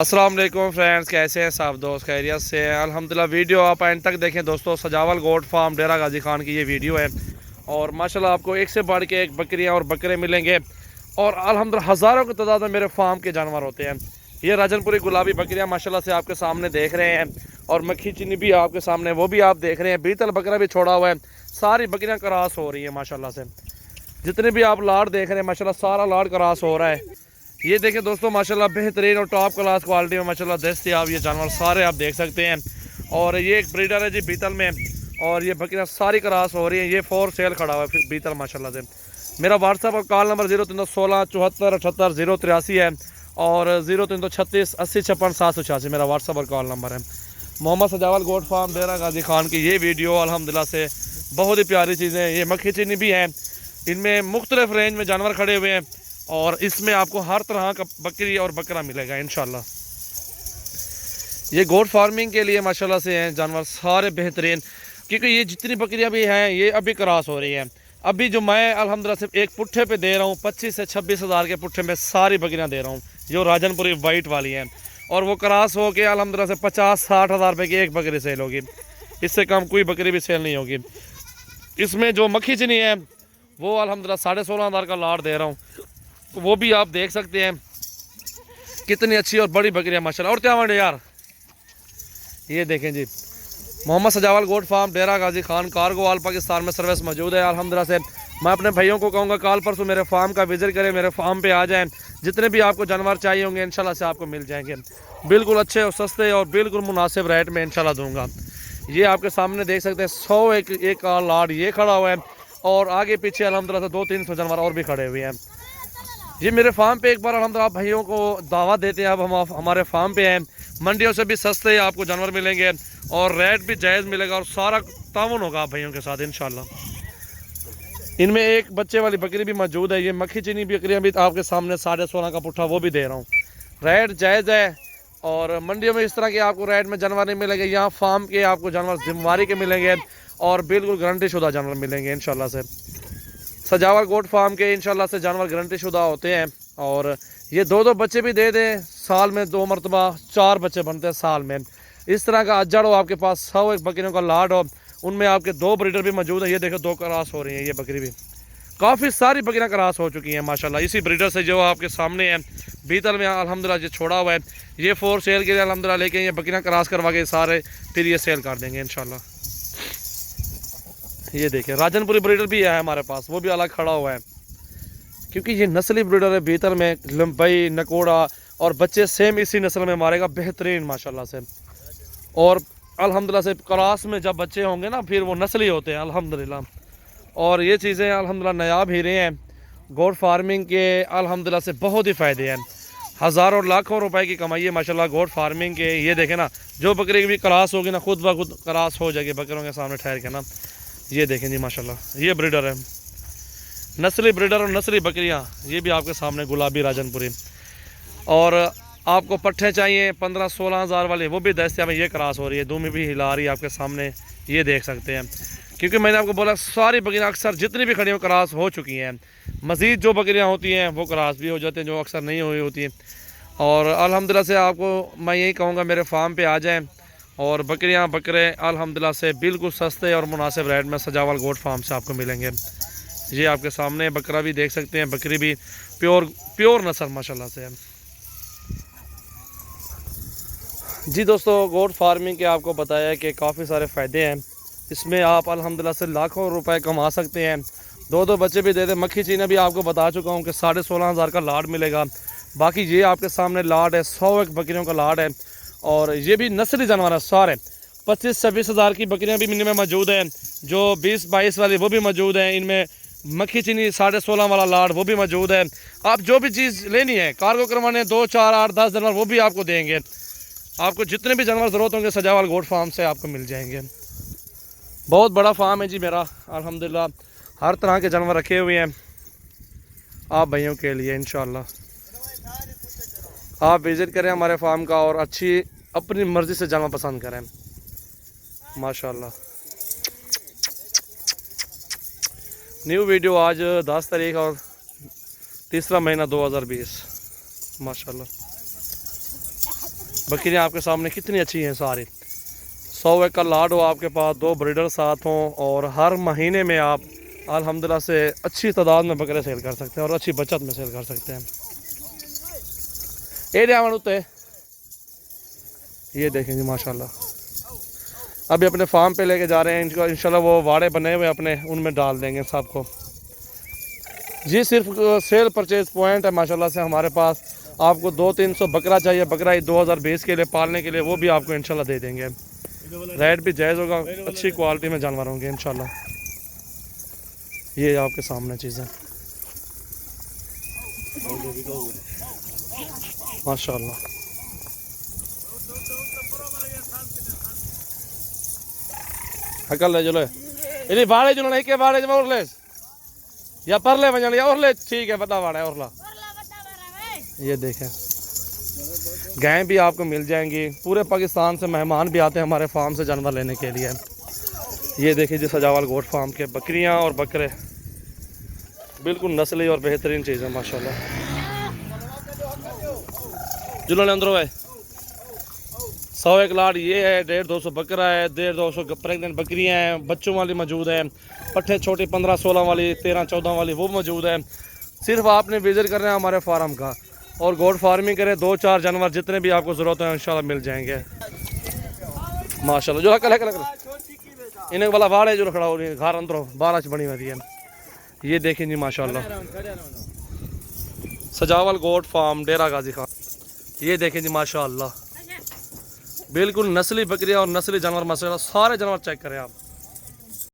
अस्सलाम वालेकुम फ्रेंड्स, कैसे हैं सब दोस्त? खैरियत से हैं अल्हम्दुलिल्लाह। वीडियो आप एंड तक देखें दोस्तों। सजावल गोट फार्म डेरा गाजी खान की ये वीडियो है और माशाल्लाह आपको एक से बढ़ के एक बकरियां और बकरे मिलेंगे और अल्हम्दुलिल्लाह हज़ारों की तादाद में मेरे फार्म के जानवर होते हैं। ये राजनपुरी गुलाबी बकरियां माशाल्लाह से आपके सामने देख रहे हैं और मक्खी चीनी भी आपके सामने वो भी आप देख रहे हैं। बीतल बकरा भी छोड़ा हुआ है। सारी बकरियाँ क्रॉस हो रही हैं माशाल्लाह से। जितने भी आप लाड देख रहे हैं माशाल्लाह सारा लाड क्रॉस हो रहा है। ये देखें दोस्तों माशाल्लाह बेहतरीन और टॉप क्लास क्वालिटी में माशाल्लाह दस्तियाब ये जानवर सारे आप देख सकते हैं। और ये एक ब्रीडर है जी बीतल में और ये बकरियाँ सारी क्रॉस हो रही हैं। ये फॉर सेल खड़ा हुआ है बीतल माशाल्लाह से। मेरा व्हाट्सअप और कॉल नंबर 0316 74 78 083 है और 0336 80 56 786 मेरा व्हाट्सअप और कॉल नंबर है। मोहम्मद सजावल गोट फार्म डेरा गाजी खान की ये वीडियो अल्हम्दुलिल्लाह से बहुत ही प्यारी चीज़ें हैं। ये मक्खी चीनी भी हैं, इनमें मुख्तलिफ रेंज में जानवर खड़े हुए हैं और इसमें आपको हर तरह का बकरी और बकरा मिलेगा इंशाल्लाह। ये गोट फार्मिंग के लिए माशाल्लाह से हैं जानवर सारे बेहतरीन, क्योंकि ये जितनी बकरियां भी हैं ये अभी क्रॉस हो रही हैं। अभी जो मैं अल्हम्दुलिल्लाह से एक पुट्ठे पे दे रहा हूँ 25 से 26 हज़ार के पुट्ठे में सारी बकरियां दे रहा हूँ जो राजनपुरी वाइट वाली हैं और वो क्रॉस हो के अल्हम्दुलिल्लाह से 50-60 हज़ार रुपये की एक बकरी सेल होगी। इससे कम कोई बकरी भी सेल नहीं होगी। इसमें जो मक्खी चीनी है वो अल्हम्दुलिल्लाह 16.5 हज़ार का लाट दे रहा हूँ, तो वो भी आप देख सकते हैं कितनी अच्छी और बड़ी बकरियां माशाल्लाह। और क्या यार ये देखें जी, मोहम्मद सजावल गोट फार्म डेरा गाजी खान कारगोवाल पाकिस्तान में सर्विस मौजूद है अल्हम्दुलिल्लाह से। मैं अपने भाइयों को कहूँगा कल परसों मेरे फार्म का विजिट करें, मेरे फार्म पे आ जाएं। जितने भी आपको जानवर चाहिए होंगे इंशाल्लाह से आपको मिल जाएंगे। बिल्कुल अच्छे और सस्ते और बिल्कुल मुनासिब रेट में इंशाल्लाह दूँगा। ये आपके सामने देख सकते हैं 100 एक लाड ये खड़ा हुआ है और आगे पीछे अल्हम्दुलिल्लाह से 200-300 जानवर और भी खड़े हुए हैं। ये मेरे फार्म पे एक बार अल्हम्दुलिल्लाह भाइयों को दावत देते हैं। अब हम हमारे फार्म पे हैं, मंडियों से भी सस्ते आपको जानवर मिलेंगे और रेट भी जायज़ मिलेगा और सारा ताउन होगा आप भाइयों के साथ इंशाल्लाह। इनमें एक बच्चे वाली बकरी भी मौजूद है। ये मक्खी चीनी बकरियाँ भी आपके सामने 16.5 का पुट्ठा वो भी दे रहा हूँ। रेट जायज़ है और मंडियों में इस तरह के आपको रेट में जानवर नहीं मिलेंगे। यहाँ फार्म के आपको जानवर जिम्मेवारी के मिलेंगे और बिल्कुल गारंटी शुदा जानवर मिलेंगे इंशाल्लाह से। सजावल गोट फार्म के इंशाल्लाह से जानवर गारंटी शुदा होते हैं और ये 2-2 बच्चे भी दे दें, साल में 2 मरतबा 4 बच्चे बनते हैं साल में। इस तरह का अज्जड़ हो आपके पास 100 एक बकरियों का लाड हो, उनमें आपके 2 ब्रीडर भी मौजूद है। ये देखो 2 क्रॉस हो रही हैं। ये बकरी भी काफ़ी सारी बकरियां क्रॉस हो चुकी हैं माशाल्लाह इसी ब्रीडर से जो आपके सामने है बीतल में अल्हम्दुलिल्लाह जो छोड़ा हुआ है। ये फॉर सेल के लिए अल्हम्दुलिल्लाह लेके ये बकरियां क्रॉस करवा के सारे फिर ये सेल कर देंगे इंशाल्लाह। ये देखिए राजनपुरी ब्रीडर भी है हमारे पास, वो भी अलग खड़ा हुआ है क्योंकि ये नस्ली ब्रीडर है। बीतल में लंबाई नकोड़ा और बच्चे सेम इसी नस्ल में मारेगा बेहतरीन माशाल्लाह से। और अल्हम्दुलिल्लाह से क्रॉस में जब बच्चे होंगे ना फिर वो नस्ली होते हैं अल्हम्दुलिल्लाह। और ये चीज़ें अल्हम्दुलिल्लाह नायाब हीरे हैं गोट फार्मिंग के अल्हम्दुलिल्लाह से बहुत ही फ़ायदे हैं। हज़ारों लाखों रुपए की कमाई है माशाल्लाह गोट फार्मिंग के। ये देखें ना जो बकरी भी क्रॉस होगी ना खुद ब खुद क्रॉस हो जाएगी बकरों के सामने ठहर के ना। ये देखें जी माशाल्लाह ये ब्रीडर है, नस्ली ब्रीडर और नस्ली बकरियां ये भी आपके सामने गुलाबी राजनपुरी। और आपको पट्ठे चाहिए 15-16 हज़ार वाले वो भी दस्तियाब में ये क्रॉस हो रही है। दूमी भी हिला रही है आपके सामने, ये देख सकते हैं। क्योंकि मैंने आपको बोला सारी बकरियां अक्सर जितनी भी खड़ी हो क्रॉस हो चुकी हैं। मज़ीद जो बकरियां होती हैं वो क्रॉस भी हो जाती हैं जो अक्सर नहीं हुई होती हैं। और अल्हम्दुलिल्लाह से आपको मैं यही कहूँगा मेरे फार्म पे आ जाएँ और बकरियां बकरे अल्हम्दुलिल्लाह से बिल्कुल सस्ते और मुनासिब रेट में सजावल गोट फार्म से आपको मिलेंगे। ये आपके सामने बकरा भी देख सकते हैं, बकरी भी प्योर नस्ल माशाल्लाह से है जी। दोस्तों गोट फार्मिंग के आपको बताया कि काफ़ी सारे फ़ायदे हैं इसमें। आप अल्हम्दुलिल्लाह से लाखों रुपए कमा सकते हैं। 2-2 बच्चे भी दे दे। मक्खी चीनी भी आपको बता चुका हूँ कि 16.5 हज़ार का लाट मिलेगा। बाकी ये आपके सामने लाट है 100 एक बकरियों का लाट है और ये भी नस्ली जानवर है सारे। 25-26 हज़ार की बकरियां भी इनमें मौजूद हैं, जो 20-22 वाली वो भी मौजूद हैं। इनमें मक्खी चीनी 16.5 वाला लाड वो भी मौजूद है। आप जो भी चीज़ लेनी है कार्गो करवाने 2, 4, 8, 10 जानवर वो भी आपको देंगे। आपको जितने भी जानवर ज़रूरत होंगे सजावल गोट फार्म से आपको मिल जाएंगे। बहुत बड़ा फार्म है जी मेरा अल्हम्दुलिल्लाह, हर तरह के जानवर रखे हुए हैं आप भाइयों के लिए इंशाल्लाह। आप विज़िट करें हमारे फार्म का और अच्छी अपनी मर्ज़ी से जानवर पसंद करें माशाल्लाह। न्यू वीडियो आज 10 तारीख और 3रा महीना 2020 माशाल्लाह। बकरियां आपके सामने कितनी अच्छी हैं सारी। 100 एक का लाड हो आपके पास, 2 ब्रीडर साथ हों और हर महीने में आप अल्हम्दुलिल्लाह से अच्छी तादाद में बकरे सेल कर सकते हैं और अच्छी बचत में सेल कर सकते हैं। ये देखें जी माशाल्लाह, अभी अपने फार्म पे लेके जा रहे हैं इनको, इंशाल्लाह वो वाड़े बने हुए अपने उनमें डाल देंगे सबको जी। सिर्फ सेल परचेज पॉइंट है माशाल्लाह से हमारे पास। आपको 200-300 बकरा चाहिए, बकरा 2020 के लिए पालने के लिए, वो भी आपको इंशाल्लाह दे देंगे। रेट भी जायज़ होगा, अच्छी क्वालिटी में जानवर होंगे इंशाल्लाह। ये आपके सामने चीज़ें माशाल्लाह। अकल ले चलो इन्हीं बाड़े जो नहीं के बाड़े में और ले या पर ले वजन या और ले, ठीक है बता बाड़ा और ला। ये देखें गायें भी आपको मिल जाएंगी, पूरे पाकिस्तान से मेहमान भी आते हैं हमारे फार्म से जानवर लेने के लिए। ये देखिए जी सजावल गोट फार्म के बकरियां और बकरे बिल्कुल नस्ली और बेहतरीन चीज़ है माशाल्लाह। जिन्होंने अंदर है 100 एक लाड ये है, 150-200 बकरा है, 150-200 प्रेगनेंट बकरियां हैं, बच्चों वाली मौजूद है, पट्ठे छोटे 15-16 वाली, 13-14 वाली वो मौजूद है। सिर्फ आपने विजिट करना है हमारे फार्म का और गोट फार्मिंग करें, 2-4 जानवर जितने भी आपको ज़रूरत है इंशाल्लाह मिल जाएंगे माशाल्लाह। जो हकल इन्हें वाला वाड़ है जो खड़ा हो रही है घर अंदर 12 बनी हुई है। ये देखें जी माशाल्लाह सजावल गोट फार्म डेरा गाजी खान। ये देखें जी माशाल्लाह बिल्कुल नस्ली बकरियां और नस्ली जानवर माशाल्लाह, सारे जानवर चेक करें आप।